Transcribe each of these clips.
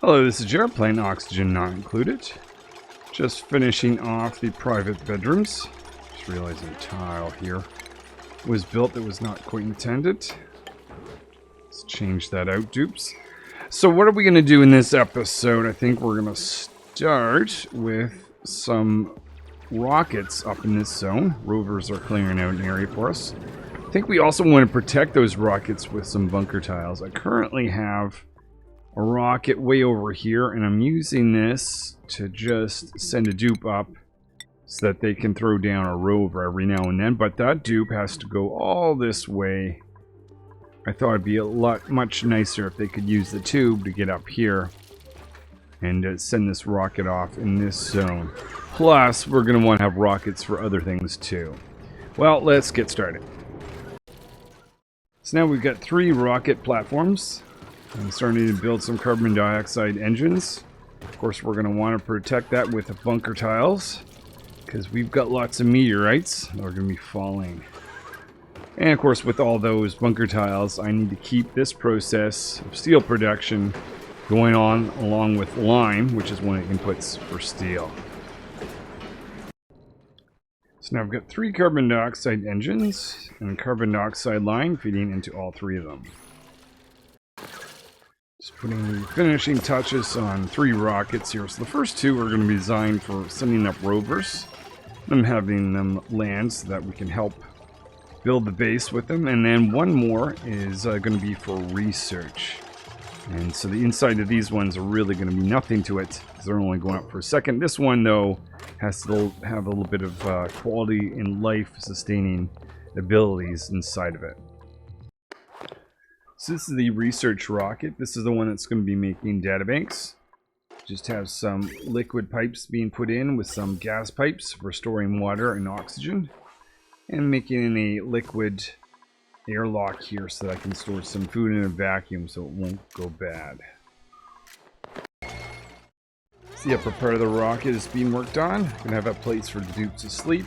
Hello, this is Jared playing Oxygen Not Included. Just finishing off the private bedrooms. Just realizing a tile here was built that was not quite intended. Let's change that out, dupes. So what are we going to do in this episode? I think we're going to start with some rockets up in this zone. Rovers are clearing out an area for us. I think we also want to protect those rockets with some bunker tiles. I currently have a rocket way over here, and I'm using this to just send a dupe up so that they can throw down a rover every now and then, but that dupe has to go all this way. I thought it'd be much nicer if they could use the tube to get up here and send this rocket off in this zone. Plus, we're going to want to have rockets for other things too. Well, let's get started. So now we've got 3 rocket platforms. I'm starting to build some carbon dioxide engines. Of course, we're going to want to protect that with bunker tiles, because we've got lots of meteorites that are going to be falling. And of course, with all those bunker tiles, I need to keep this process of steel production going on along with lime, which is one of the inputs for steel. So now I've got 3 carbon dioxide engines and a carbon dioxide line feeding into all 3 of them. Just putting the finishing touches on 3 rockets here. So the first 2 are going to be designed for sending up rovers, them having them land so that we can help build the base with them. And then one more is going to be for research. And so the inside of these ones are really going to be nothing to it, because they're only going up for a second. This one, though, has to have a little bit of quality and life-sustaining abilities inside of it. So this is the research rocket. This is the one that's going to be making databanks. Just have some liquid pipes being put in with some gas pipes for storing water and oxygen, and making a liquid airlock here so that I can store some food in a vacuum so it won't go bad. So the upper part of the rocket is being worked on. I'm going to have a place for the dupes to sleep,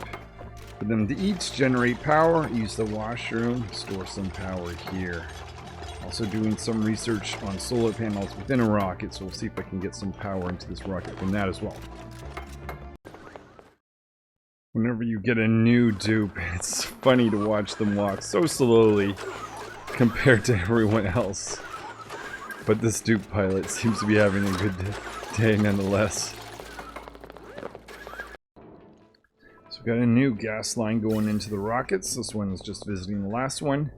for them to eat, generate power, use the washroom, store some power here. Also doing some research on solar panels within a rocket, so we'll see if I can get some power into this rocket from that as well. Whenever you get a new dupe, it's funny to watch them walk so slowly compared to everyone else. But this dupe pilot seems to be having a good day nonetheless. So we've got a new gas line going into the rockets. This one is just visiting the last one,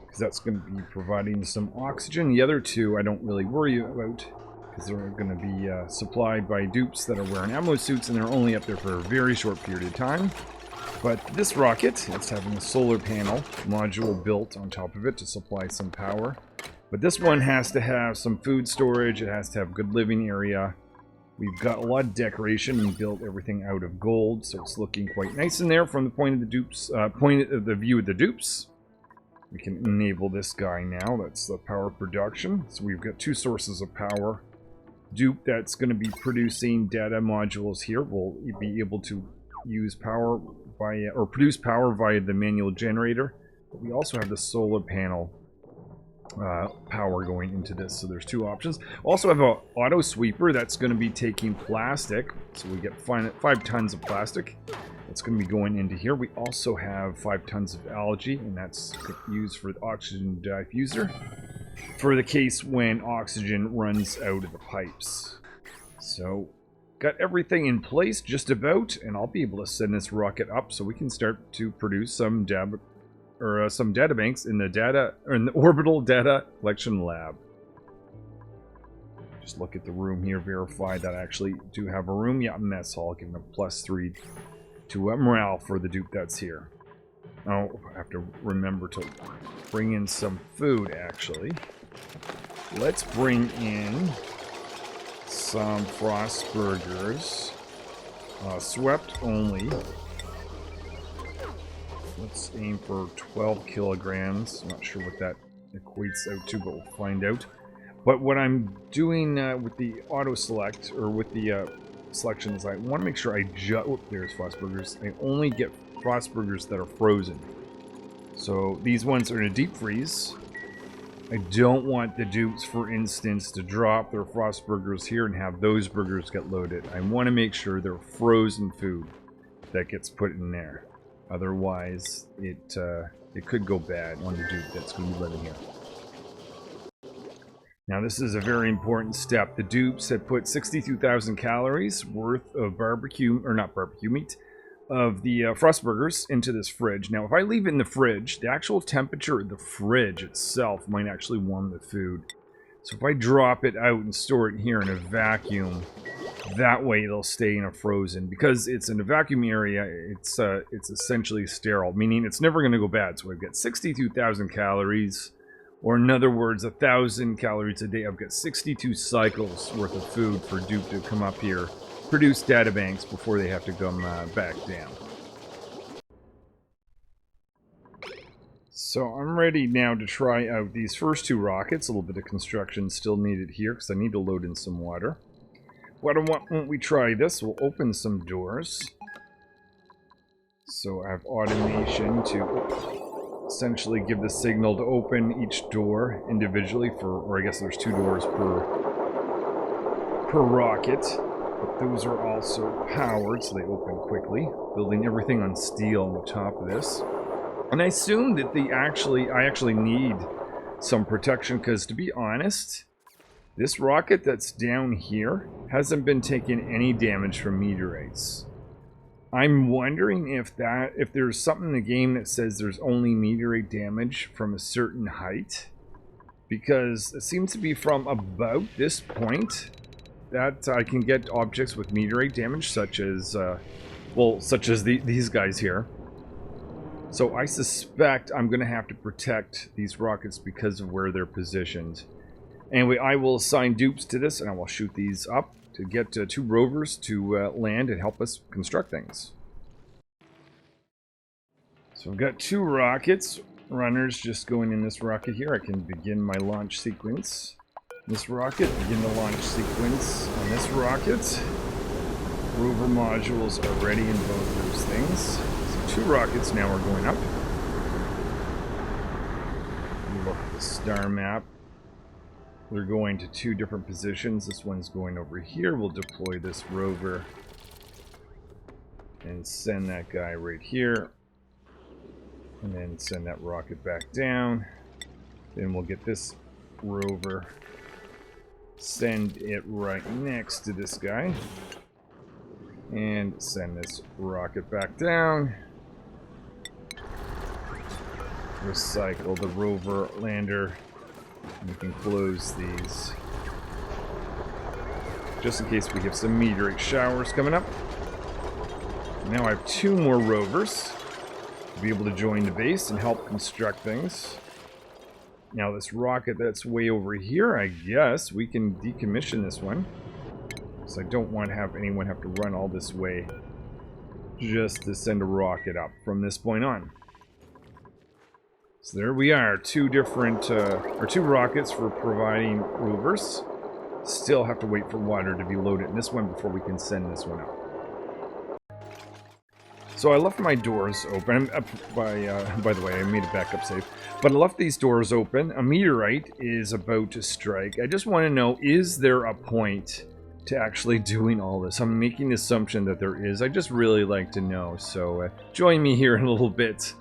because that's going to be providing some oxygen. The other 2 I don't really worry about, because they're going to be supplied by dupes that are wearing ammo suits, and they're only up there for a very short period of time. But this rocket, it's having a solar panel module built on top of it to supply some power. But this one has to have some food storage, it has to have good living area. We've got a lot of decoration and built everything out of gold, so it's looking quite nice in there from the point of the dupes, point of the view of the dupes. We can enable this guy now. That's the power production. So we've got 2 sources of power. Dupe that's going to be producing data modules here will be able to use power via, or produce power via the manual generator. But we also have the solar panel power going into this. So there's 2 options. Also have an auto sweeper that's going to be taking plastic. So we get 5 tons of plastic. It's going to be going into here. We also have 5 tons of algae, and that's used for the oxygen diffuser for the case when oxygen runs out of the pipes. So got everything in place just about, and I'll be able to send this rocket up so we can start to produce some some data banks in the orbital data collection lab. Just look at the room here, verify that I actually do have a room. Yeah, mess hall, giving a +3 to morale for the dupe that's here. Oh, I have to remember to bring in some food, actually. Let's bring in some frost burgers. Swept only. Let's aim for 12 kilograms. Not sure what that equates out to, but we'll find out. But what I'm doing with the auto select, or with the selections, I want to make sure I there's Frostburgers. I only get Frostburgers that are frozen. So these ones are in a deep freeze. I don't want the dupes, for instance, to drop their frost burgers here and have those burgers get loaded. I want to make sure they're frozen food that gets put in there. Otherwise, it could go bad on the dupe that's going to be living here. Now, this is a very important step. The dupes have put 62,000 calories worth of barbecue, or not barbecue meat, of the frost burgers into this fridge. Now, if I leave it in the fridge, the actual temperature of the fridge itself might actually warm the food. So if I drop it out and store it here in a vacuum, that way it'll stay in a frozen. Because it's in a vacuum area, it's essentially sterile, meaning it's never going to go bad. So I've got 62,000 calories, or in other words, 1,000 calories a day. I've got 62 cycles worth of food for dupe to come up here, produce data banks before they have to come back down. So I'm ready now to try out these first two rockets. A little bit of construction still needed here because I need to load in some water. Why don't we try this? We'll open some doors. So I have automation to essentially give the signal to open each door individually for, or I guess there's 2 doors per rocket. But those are also powered, so they open quickly. Building everything on steel on the top of this. And I assume that I actually need some protection, because to be honest, this rocket that's down here hasn't been taking any damage from meteorites. I'm wondering if there's something in the game that says there's only meteorite damage from a certain height. Because it seems to be from about this point that I can get objects with meteorite damage, such as, these guys here. So I suspect I'm going to have to protect these rockets because of where they're positioned. Anyway, I will assign dupes to this, and I will shoot these up to get 2 rovers to land and help us construct things. So I've got 2 rockets. Runners just going in this rocket here. I can begin my launch sequence. This rocket, begin the launch sequence on this rocket. Rover modules are ready in both those things. So 2 rockets now are going up. Look at the star map. They're going to 2 different positions. This one's going over here. We'll deploy this rover and send that guy right here. And then send that rocket back down. Then we'll get this rover, send it right next to this guy, and send this rocket back down. Recycle the rover lander. We can close these just in case we have some meteorite showers coming up. Now I have 2 more rovers to be able to join the base and help construct things. Now this rocket that's way over here, I guess we can decommission this one, because I don't want to have anyone have to run all this way just to send a rocket up from this point on. So there we are, 2 different, or 2 rockets for providing rovers. Still have to wait for water to be loaded in this one before we can send this one up. So I left my doors open. By the way, I made a backup save. But I left these doors open. A meteorite is about to strike. I just want to know, is there a point to actually doing all this? I'm making the assumption that there is. I just really like to know. So join me here in a little bit,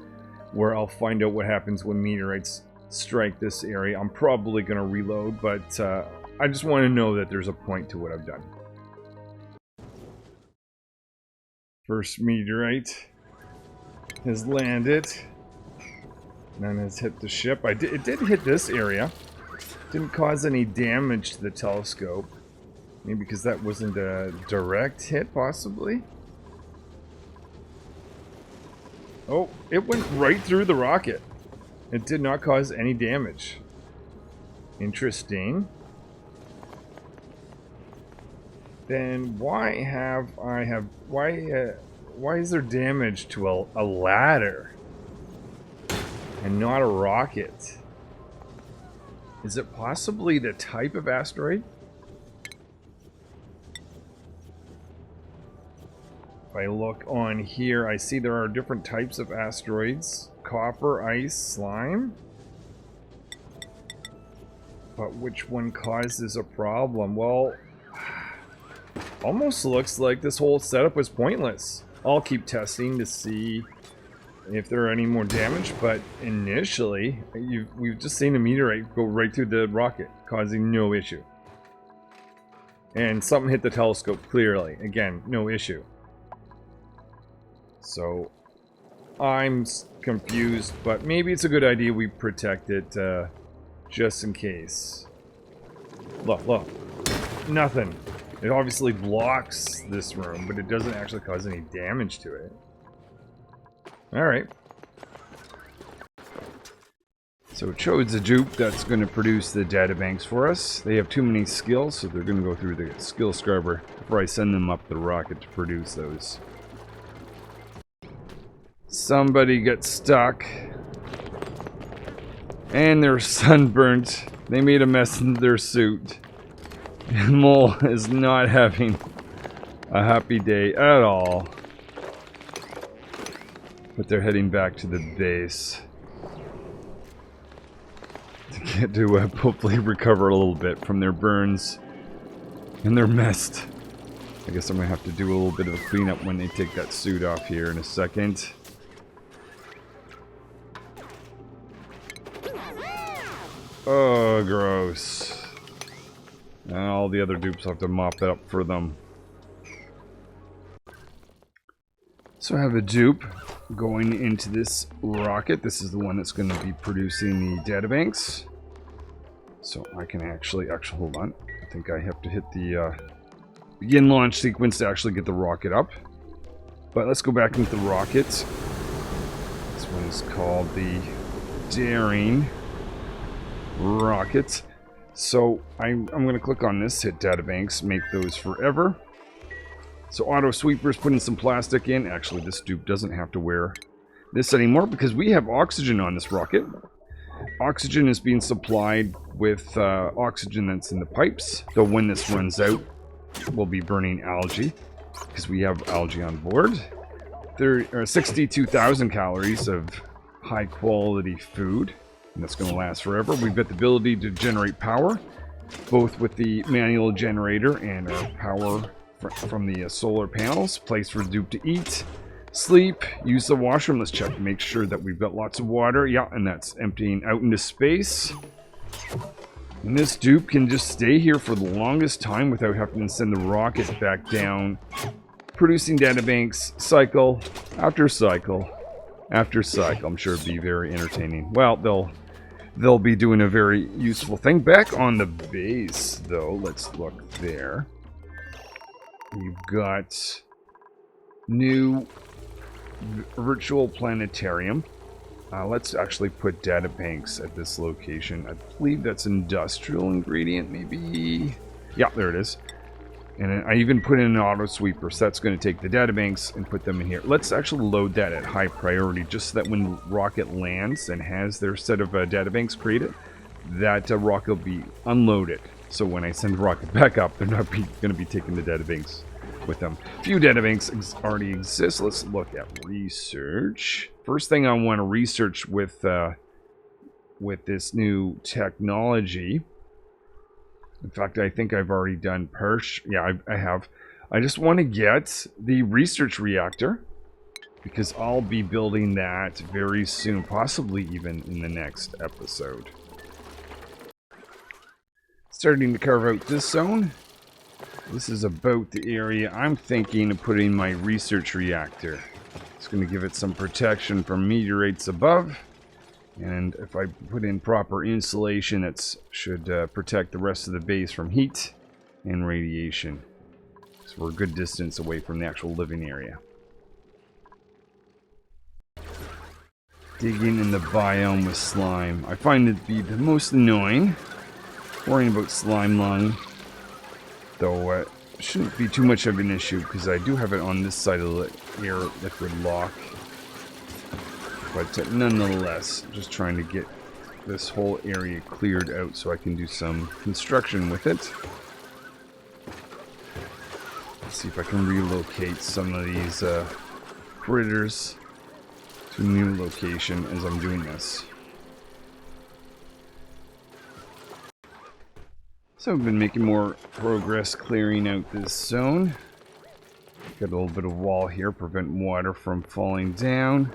where I'll find out what happens when meteorites strike this area. I'm probably going to reload, but I just want to know that there's a point to what I've done. First meteorite has landed. None has hit the ship. It did hit this area. Didn't cause any damage to the telescope. Maybe because that wasn't a direct hit, possibly? Oh, it went right through the rocket. It did not cause any damage. Interesting. Then why is there damage to a ladder and not a rocket? Is it possibly the type of asteroid? If I look on here, I see there are different types of asteroids. Copper, ice, slime. But which one causes a problem? Well, almost looks like this whole setup was pointless. I'll keep testing to see if there are any more damage, but initially, we've just seen a meteorite go right through the rocket, causing no issue. And something hit the telescope, clearly. Again, no issue. So, I'm confused, but maybe it's a good idea we protect it, just in case. Look, look. Nothing. It obviously blocks this room, but it doesn't actually cause any damage to it. Alright. So it shows the dupe that's going to produce the databanks for us. They have too many skills, so they're going to go through the skill scrubber before I send them up the rocket to produce those. Somebody got stuck. And they're sunburnt. They made a mess in their suit. And Mole is not having a happy day at all. But they're heading back to the base to get to hopefully recover a little bit from their burns and their mess. I guess I'm going to have to do a little bit of a cleanup when they take that suit off here in a second. Oh, gross. And all the other dupes have to mop that up for them. So I have a dupe going into this rocket. This is the one that's going to be producing the databanks. So I can actually hold on. I think I have to hit the begin launch sequence to actually get the rocket up. But let's go back into the rockets. This one is called the Daring Rocket. So I'm going to click on this, hit databanks, make those forever. So auto sweepers, putting some plastic in. Actually, this dupe doesn't have to wear this anymore because we have oxygen on this rocket. Oxygen is being supplied with oxygen that's in the pipes. So when this runs out, we'll be burning algae because we have algae on board. There are 62,000 calories of high quality food, and that's going to last forever. We've got the ability to generate power, both with the manual generator and our power from the solar panels. Place for dupe to eat, sleep, use the washroom. Let's check to make sure that we've got lots of water. Yeah, and that's emptying out into space. And this dupe can just stay here for the longest time without having to send the rocket back down, producing databanks cycle after cycle after cycle. I'm sure it'd be very entertaining. Well, they'll be doing a very useful thing. Back on the base, though, let's look there. We've got new virtual planetarium. Let's actually put databanks at this location. I believe that's industrial ingredient, maybe. Yeah, there it is. And I even put in an auto sweeper, so that's going to take the databanks and put them in here. Let's actually load that at high priority, just so that when the rocket lands and has their set of databanks created, that rocket will be unloaded. So when I send the rocket back up, they're not going to be taking the databanks with them. A few databanks already exist. Let's look at research. First thing I want to research with this new technology. In fact, I think I've already done yeah, I have. I just want to get the research reactor, because I'll be building that very soon, possibly even in the next episode. Starting to carve out this zone. This is about the area I'm thinking of putting my research reactor. It's going to give it some protection from meteorites above. And if I put in proper insulation, it should protect the rest of the base from heat and radiation. So we're a good distance away from the actual living area. Digging in the biome with slime. I find it to be the most annoying. Worrying about slime lung. Though it shouldn't be too much of an issue, because I do have it on this side of the air liquid lock. But nonetheless, just trying to get this whole area cleared out so I can do some construction with it. Let's see if I can relocate some of these critters to a new location as I'm doing this. So I've been making more progress clearing out this zone. Got a little bit of wall here, prevent water from falling down.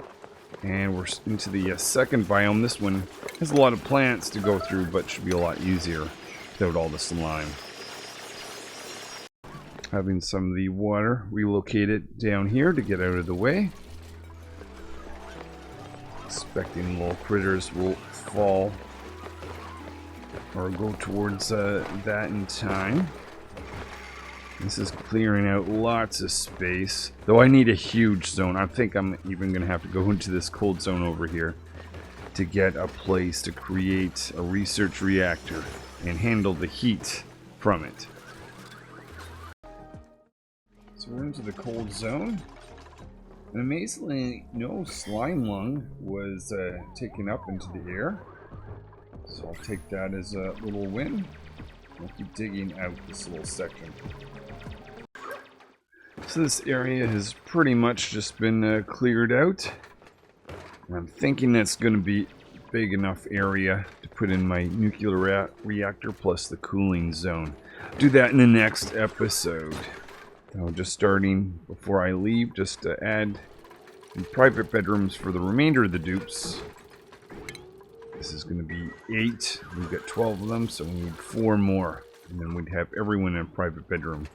And we're into the second biome. This one has a lot of plants to go through, but should be a lot easier without all the slime. Having some of the water relocated down here to get out of the way. Expecting little critters will fall or go towards that in time. This is clearing out lots of space. Though I need a huge zone. I think I'm even going to have to go into this cold zone over here to get a place to create a research reactor and handle the heat from it. So we're into the cold zone. And amazingly, no slime lung was taken up into the air. So I'll take that as a little win. I'll keep digging out this little section. So this area has pretty much just been cleared out. And I'm thinking that's going to be big enough area to put in my nuclear reactor plus the cooling zone. Do that in the next episode. So just starting before I leave, just to add the private bedrooms for the remainder of the dupes. This is going to be 8. We've got 12 of them, so we need 4 more. And then we'd have everyone in a private bedroom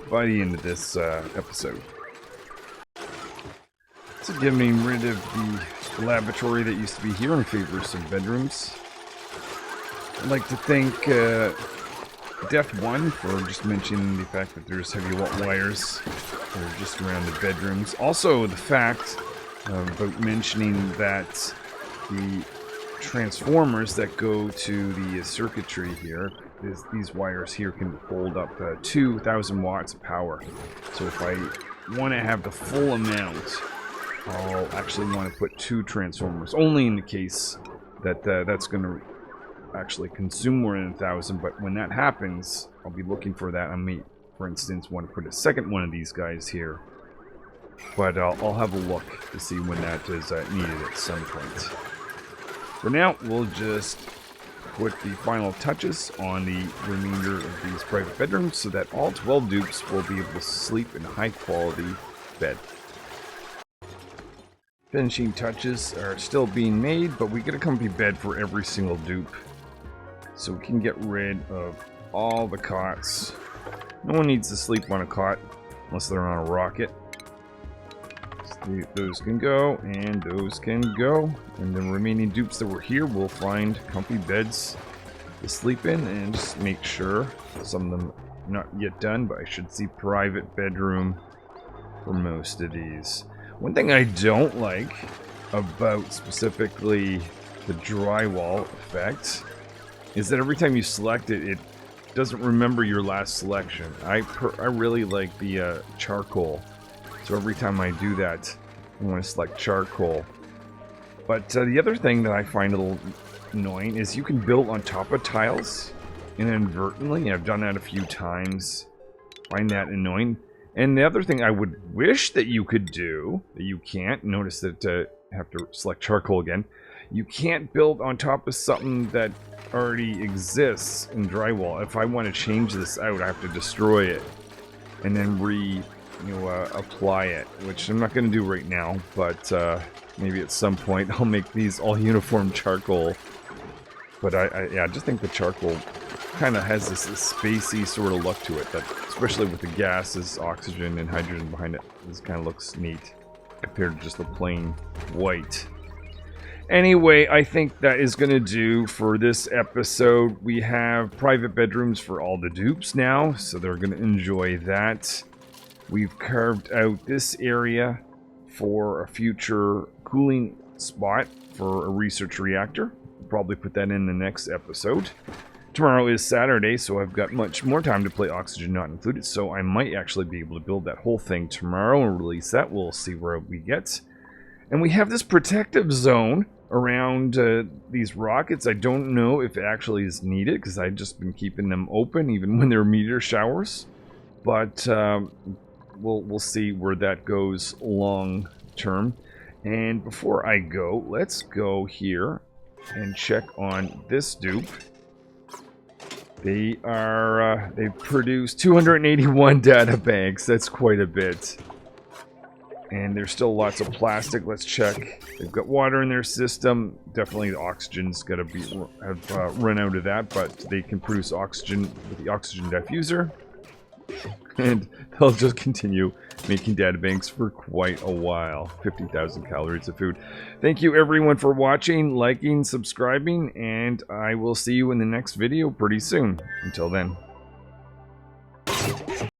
by the end of this episode. So getting rid of the laboratory that used to be here in favor of some bedrooms. I'd like to thank Def 1 for just mentioning the fact that there's heavy wires that are just around the bedrooms. Also the fact about mentioning that the transformers that go to the circuitry here, these wires here can hold up 2,000 watts of power. So if I want to have the full amount, I'll actually want to put 2 transformers, only in the case that that's going to actually consume more than 1,000. But when that happens, I'll be looking for that. I may, for instance, want to put a second one of these guys here. But I'll have a look to see when that is needed at some point. For now, we'll just put the final touches on the remainder of these private bedrooms so that all 12 dupes will be able to sleep in a high quality bed. Finishing touches are still being made, but we get a comfy bed for every single dupe. So we can get rid of all the cots. No one needs to sleep on a cot unless they're on a rocket. Those can go, and those can go. And the remaining dupes that were here will find comfy beds to sleep in, and just make sure, some of them not yet done, but I should see private bedroom for most of these. One thing I don't like about specifically the drywall effect is that every time you select it, it doesn't remember your last selection. I really like the charcoal. So every time I do that, I want to select charcoal. But the other thing that I find a little annoying is you can build on top of tiles inadvertently. I've done that a few times. Find that annoying. And the other thing I would wish that you could do, that you can't, notice that I have to select charcoal again. You can't build on top of something that already exists in drywall. If I want to change this out, I have to destroy it and then apply it, which I'm not going to do right now, but maybe at some point I'll make these all uniform charcoal. But I just think the charcoal kind of has this spacey sort of look to it, that especially with the gases, oxygen and hydrogen behind it, this kind of looks neat compared to just the plain white. Anyway, I think that is going to do for this episode. We have private bedrooms for all the dupes now, so they're going to enjoy that. We've carved out this area for a future cooling spot for a research reactor. We'll probably put that in the next episode. Tomorrow is Saturday, so I've got much more time to play Oxygen Not Included, so I might actually be able to build that whole thing tomorrow and release that. We'll see where we get. And we have this protective zone around these rockets. I don't know if it actually is needed, because I've just been keeping them open even when there are meteor showers. But we'll see where that goes long term. And before I go, let's go here and check on this dupe. They are, they've produced 281 data banks. That's quite a bit. And there's still lots of plastic. Let's check. They've got water in their system. Definitely the oxygen's got to have run out of that, but they can produce oxygen with the oxygen diffuser. And they'll just continue making databanks for quite a while. 50,000 calories of food. Thank you everyone for watching, liking, subscribing, and I will see you in the next video pretty soon. Until then.